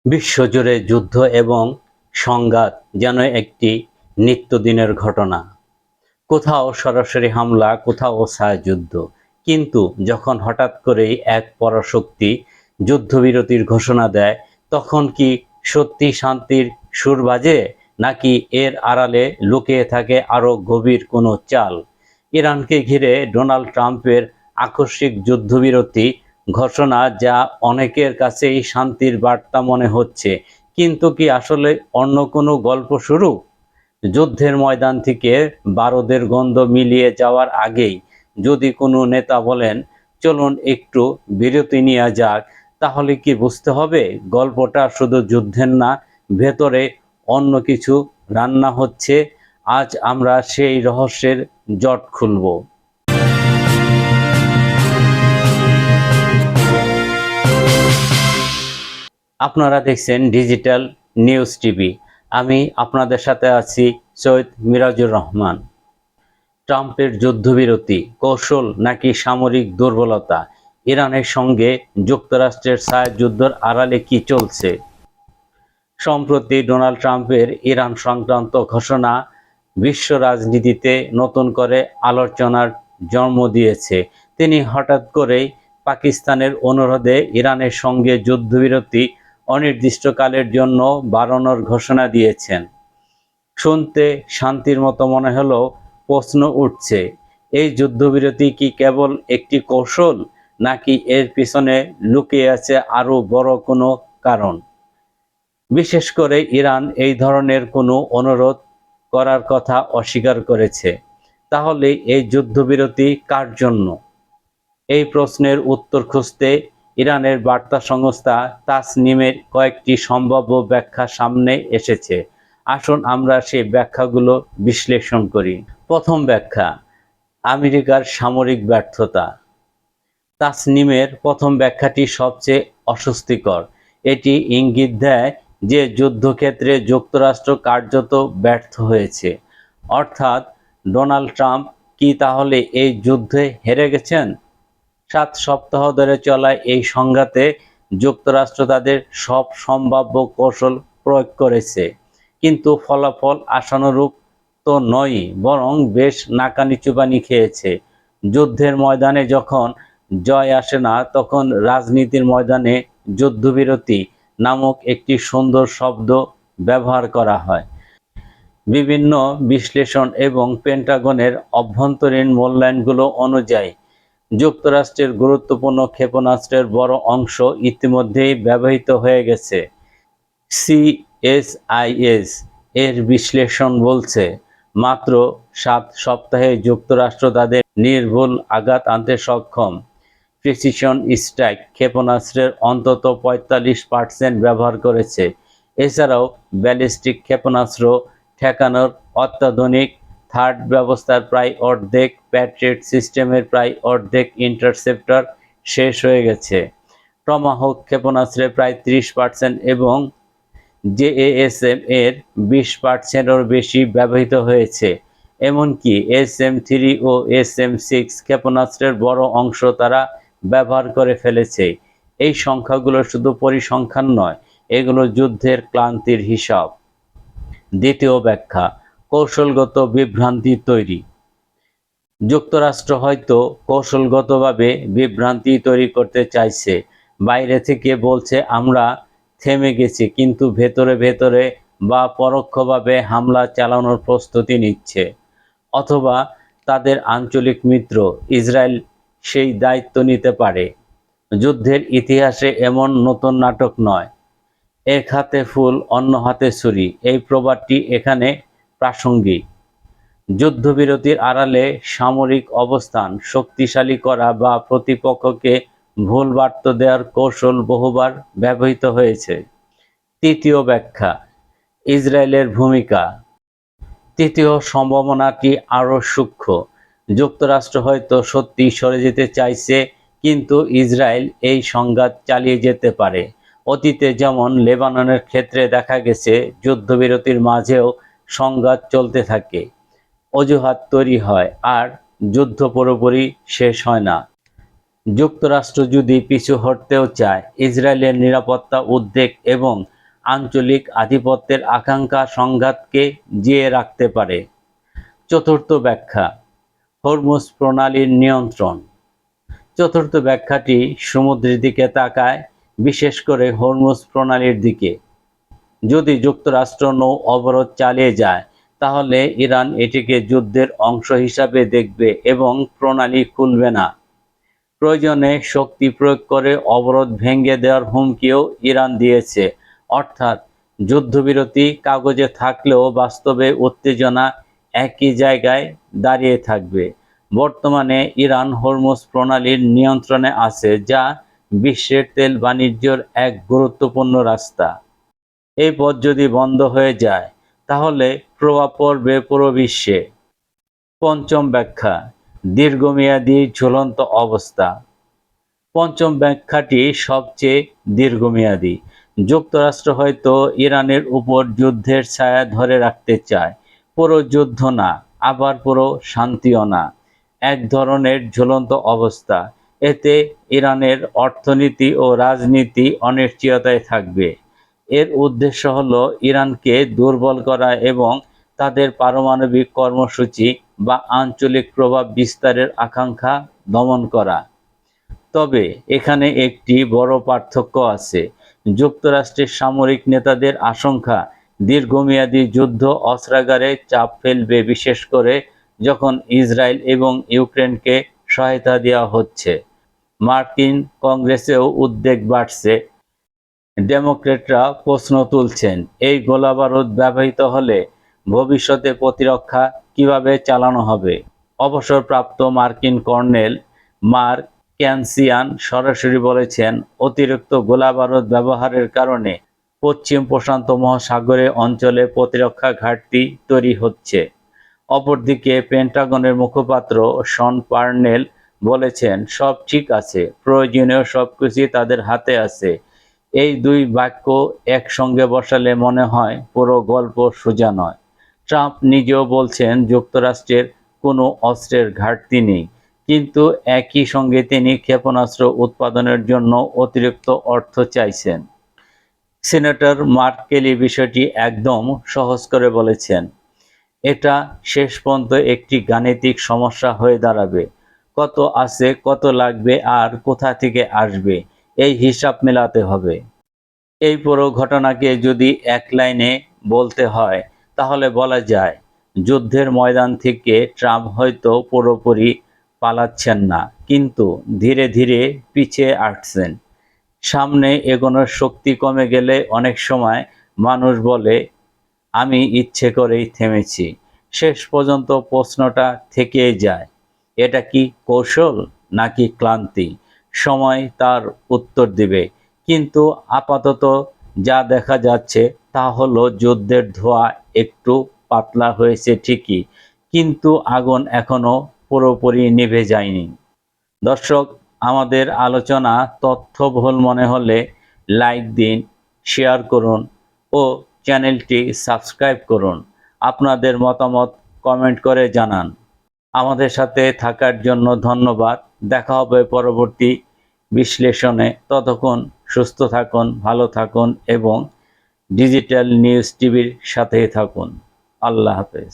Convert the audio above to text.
বিশ্বজুড়ে যুদ্ধ এবং সংঘাত যেন একটি নিত্যদিনের ঘটনা। কোথাও সরাসরি হামলা, কোথাও ছায়াযুদ্ধ। কিন্তু যখন হঠাৎ করেই এক পরাশক্তি যুদ্ধবিরতির ঘোষণা দেয়, তখন কি সত্যি শান্তির সুর বাজে, নাকি এর আড়ালে লুকিয়ে থাকে আরও গভীর কোনো চাল? ইরানকে ঘিরে ডোনাল্ড ট্রাম্পের আকস্মিক যুদ্ধবিরতি ঘোষণা, যা অনেকের কাছেই শান্তির বার্তা মনে হচ্ছে, কিন্তু কি আসলে অন্য কোনো গল্প শুরু? যুদ্ধের ময়দান থেকে বারুদের গন্ধ মিলিয়ে যাওয়ার আগেই যদি কোনো নেতা বলেন, চলুন একটু বিরতি নেওয়া যাক, তাহলে কি বুঝতে হবে গল্পটা শুধু যুদ্ধের না, ভেতরে অন্য কিছু রান্না হচ্ছে। আজ আমরা সেই রহস্যের জট খুলব। আপনারা দেখছেন ডিজিটাল নিউজ টিভি। আমি আপনাদের সাথে আছি সৈয়দ মিরাজুর রহমান। ট্রাম্পের যুদ্ধবিরতি কৌশল নাকি সামরিক দুর্বলতা? ইরানের সঙ্গে যুক্তরাষ্ট্রের ছায়াযুদ্ধের আড়ালে কি চলছে? সম্প্রতি ডোনাল্ড ট্রাম্পের ইরান সংক্রান্ত ঘোষণা বিশ্ব রাজনীতিতে নতুন করে আলোচনার জন্ম দিয়েছে। তিনি হঠাৎ করেই পাকিস্তানের অনুরোধে ইরানের সঙ্গে যুদ্ধবিরতি অনির্দিষ্টকালের জন্য বাড়ানোর ঘোষণা দিয়েছেন। শুনতে শান্তির মতো মনে হলেও প্রশ্ন উঠছে, এই যুদ্ধবিরতি কি কেবল একটি কৌশল, নাকি এর পিছনে লুকিয়ে আছে আরও বড় কোনো কারণ? বিশেষ করে ইরান এই ধরনের কোনো অনুরোধ করার কথা অস্বীকার করেছে। তাহলে এই যুদ্ধবিরতি কার জন্য? এই প্রশ্নের উত্তর খুঁজতে ইরানের বার্তা সংস্থা তাসনিমের কয়েকটি সম্ভাব্য ব্যাখ্যা সামনে এসেছে। আসুন আমরা সেই ব্যাখ্যাগুলো বিশ্লেষণ করি। প্রথম ব্যাখ্যা, আমেরিকার সামরিক ব্যর্থতা। তাসনিমের প্রথম ব্যাখ্যাটি সবচেয়ে অস্বস্তিকর। এটি ইঙ্গিত দেয় যে যুদ্ধক্ষেত্রে যুক্তরাষ্ট্র কার্যত ব্যর্থ হয়েছে। অর্থাৎ ডোনাল্ড ট্রাম্প কি তাহলে এই যুদ্ধে হেরে গেছেন? 7 সপ্তাহ ধরে চলা এই সংঘাতে যুক্তরাষ্ট্র তাদের সব সম্ভাব্য কৌশল প্রয়োগ করেছে, কিন্তু ফলাফল আশানুরূপ তো নয়ই, বরং বেশ নাকানি-চুবানি খেয়েছে। যুদ্ধের ময়দানে যখন জয় আসে না, তখন রাজনীতির ময়দানে যুদ্ধবিরতি নামক একটি সুন্দর শব্দ ব্যবহার করা হয়। বিভিন্ন বিশ্লেষণ এবং পেন্টাগনের অভ্যন্তরীণ মূল্যায়নগুলো অনুযায়ী যুক্তরাষ্ট্রের গুরুত্বপূর্ণ ক্ষেপণাস্ত্রের বড় অংশ ইতিমধ্যেই ব্যবহৃত হয়ে গেছে। সিএসআইএস এর বিশ্লেষণ বলছে, মাত্র 7 সপ্তাহে যুক্তরাষ্ট্র তাদের নির্ভুল আঘাত আনতে সক্ষম। প্রিসিশন স্ট্রাইক ক্ষেপণাস্ত্রের অন্তত 45% ব্যবহার করেছে। এছাড়াও ব্যালিস্টিক ক্ষেপণাস্ত্র ঠেকানোর অত্যাধুনিক থার্ড ব্যবস্থার প্রায় অর্ধেক, প্যাট্রিয়ট সিস্টেমের প্রায় অর্ধেক ইন্টারসেপ্টর শেষ হয়ে গেছে। টমাহক ক্ষেপণাস্ত্রের প্রায় 30% এবং জেএএসএম এর 20%-এরও বেশি ব্যবহৃত হয়েছে। এমনকি SM-3 ও SM-6 ক্ষেপণাস্ত্রের বড় অংশ তারা ব্যবহার করে ফেলেছে। এই সংখ্যাগুলো শুধু পরিসংখ্যান নয়, এগুলো যুদ্ধের ক্লান্তির হিসাব। দ্বিতীয় ব্যাখ্যা, কৌশলগত বিভ্রান্তি তৈরি। যুক্তরাষ্ট্র হয়তো কৌশলগতভাবে বিভ্রান্তি তৈরি করতে চাইছে। বাইরে থেকে বলছে আমরা থেমে গেছি, কিন্তু ভেতরে ভেতরে বা পরোক্ষভাবে হামলা চালানোর প্রস্তুতি নিচ্ছে। অথবা তাদের আঞ্চলিক মিত্র ইসরায়েল সেই দায়িত্ব নিতে পারে। যুদ্ধের ইতিহাসে এমন নতুন নাটক নয়। এক হাতে ফুল অন্য হাতে ছুরি, এই প্রবাদটি এখানে প্রাসঙ্গিক। যুদ্ধবিরতির আড়ালে সামরিক অবস্থান শক্তিশালী করা বা প্রতিপক্ষকে ভুল বার্তা দেওয়ার কৌশল বহুবার ব্যবহৃত হয়েছে। তৃতীয় ব্যাখ্যা, ইসরায়েলের ভূমিকা। তৃতীয় সম্ভাবনাটি আরও সূক্ষ্ম। যুক্তরাষ্ট্র হয়তো সত্যি সরে যেতে চাইছে, কিন্তু ইসরায়েল এই সংঘাত চালিয়ে যেতে পারে। অতীতে যেমন লেবাননের ক্ষেত্রে দেখা গেছে, যুদ্ধবিরতির মাঝেও সংঘাত চলতে থাকে, অজুহাত তৈরি হয়, আর যুদ্ধ পুরোপুরি শেষ হয় না। যুক্তরাষ্ট্র যদি পিছু হটতেও চায়, ইসরায়েলের নিরাপত্তা উদ্বেগ এবং আঞ্চলিক আধিপত্যের আকাঙ্ক্ষা সংঘাতকে জিয়ে রাখতে পারে। চতুর্থ ব্যাখ্যা, হরমুজ প্রণালীর নিয়ন্ত্রণ। চতুর্থ ব্যাখ্যাটি সমুদ্রের দিকে তাকায়, বিশেষ করে হরমুজ প্রণালীর দিকে। যদি যুক্তরাষ্ট্র নৌ অবরোধ চালিয়ে যায়, তাহলে ইরান এটিকে যুদ্ধের অংশ হিসাবে দেখবে এবং প্রণালী খুলবে না। প্রয়োজনে শক্তি প্রয়োগ করে অবরোধ ভেঙে দেওয়ার হুমকিও ইরান দিয়েছে। অর্থাৎ যুদ্ধবিরতি কাগজে থাকলেও বাস্তবে উত্তেজনা একই জায়গায় দাঁড়িয়ে থাকবে। বর্তমানে ইরান হরমুজ প্রণালীর নিয়ন্ত্রণে আছে, যা বিশ্বের তেল বাণিজ্যের এক গুরুত্বপূর্ণ রাস্তা। এই পথ যদি বন্ধ হয়ে যায়, তাহলে প্রভাব পড়বে পুরো বিশ্বে। পঞ্চম ব্যাখ্যা, দীর্ঘমেয়াদী ঝুলন্ত অবস্থা। পঞ্চম ব্যাখ্যাটি সবচেয়ে দীর্ঘমেয়াদী। যুক্তরাষ্ট্র হয়তো ইরানের উপর যুদ্ধের ছায়া ধরে রাখতে চায়, পুরো যুদ্ধ না, আবার পুরো শান্তিও না, এক ধরনের ঝুলন্ত অবস্থা। এতে ইরানের অর্থনীতি ও রাজনীতি অনিশ্চয়তায় থাকবে। এর উদ্দেশ্য হলো ইরানকে দুর্বল করা এবং তাদের পারমাণবিক কর্মসূচি বা আঞ্চলিক প্রভাব বিস্তারের আকাঙ্ক্ষা দমন করা। তবে এখানে একটি বড় পার্থক্য আছে। যুক্তরাষ্ট্রের সামরিক নেতাদের আশঙ্কা, দীর্ঘমেয়াদী যুদ্ধ অস্ত্রাগারে চাপ ফেলবে, বিশেষ করে যখন ইসরায়েল এবং ইউক্রেনকে সহায়তা দেওয়া হচ্ছে। মার্কিন কংগ্রেসেও উদ্বেগ বাড়ছে। ডেমোক্র্যাটরা প্রশ্ন তুলছেন, এই গোলাবারুদ ব্যবহৃত হলে ভবিষ্যতে প্রতিরক্ষা কিভাবে চালানো হবে? অবসরপ্রাপ্ত মার্কিন কর্নেল মার্ক ক্যানসিয়ান সরাসরি বলেছেন, অতিরিক্ত গোলাবারুদ ব্যবহারের কারণে পশ্চিম প্রশান্ত মহাসাগরে অঞ্চলে প্রতিরক্ষা ঘাটতি তৈরি হচ্ছে। অপরদিকে পেন্টাগনের মুখপাত্র শন পার্নেল বলেছেন, সব ঠিক আছে, প্রয়োজনীয় সবকিছুই তাদের হাতে আছে। এই দুই বাক্য একসঙ্গে বসালে মনে হয় পুরো গল্প সোজা নয়। ট্রাম্প নিজেও বলছেন যুক্তরাষ্ট্রের কোনো অস্ত্রের ঘাটতি নেই, কিন্তু একই সঙ্গে তিনি ক্ষেপণাস্ত্র উৎপাদনের জন্য অতিরিক্ত অর্থ চাইছেন। সিনেটর মার্ক কেলি বিষয়টি একদম সহজ করে বলেছেন, এটা শেষ পর্যন্ত একটি গাণিতিক সমস্যা হয়ে দাঁড়াবে। কত আছে, কত লাগবে আর কোথা থেকে আসবে, এই হিসাব মেলাতে হবে। এই পুরো ঘটনাকে যদি এক লাইনে বলতে হয়, তাহলে বলা যায়, যুদ্ধের ময়দান থেকে ট্রাম্প হয়তো পুরোপুরি পালাচ্ছেন না, কিন্তু ধীরে ধীরে পিছিয়ে আসছেন। সামনে এগোনোর শক্তি কমে গেলে অনেক সময় মানুষ বলে, আমি ইচ্ছে করেই থেমেছি। শেষ পর্যন্ত প্রশ্নটা থেকেই যায়, এটা কি কৌশল নাকি ক্লান্তি? সময় তার উত্তর দিবে। কিন্তু আপাতত যা দেখা যাচ্ছে তা হলো, যুদ্ধের ধোঁয়া একটু পাতলা হয়েছে ঠিকই, কিন্তু আগুন এখনো পুরোপুরি নিভে যায়নি। দর্শক, আমাদের আলোচনা তথ্যবহুল মনে হলে লাইক দিন, শেয়ার করুন ও চ্যানেলটি সাবস্ক্রাইব করুন। আপনাদের মতামত কমেন্ট করে জানান। আমাদের সাথে থাকার জন্য ধন্যবাদ। দেখা হবে পরবর্তী বিশ্লেষণে। ততক্ষণ সুস্থ থাকুন, ভালো থাকুন এবং ডিজিটাল নিউজ টিভির সাথেই থাকুন। আল্লাহ হাফেজ।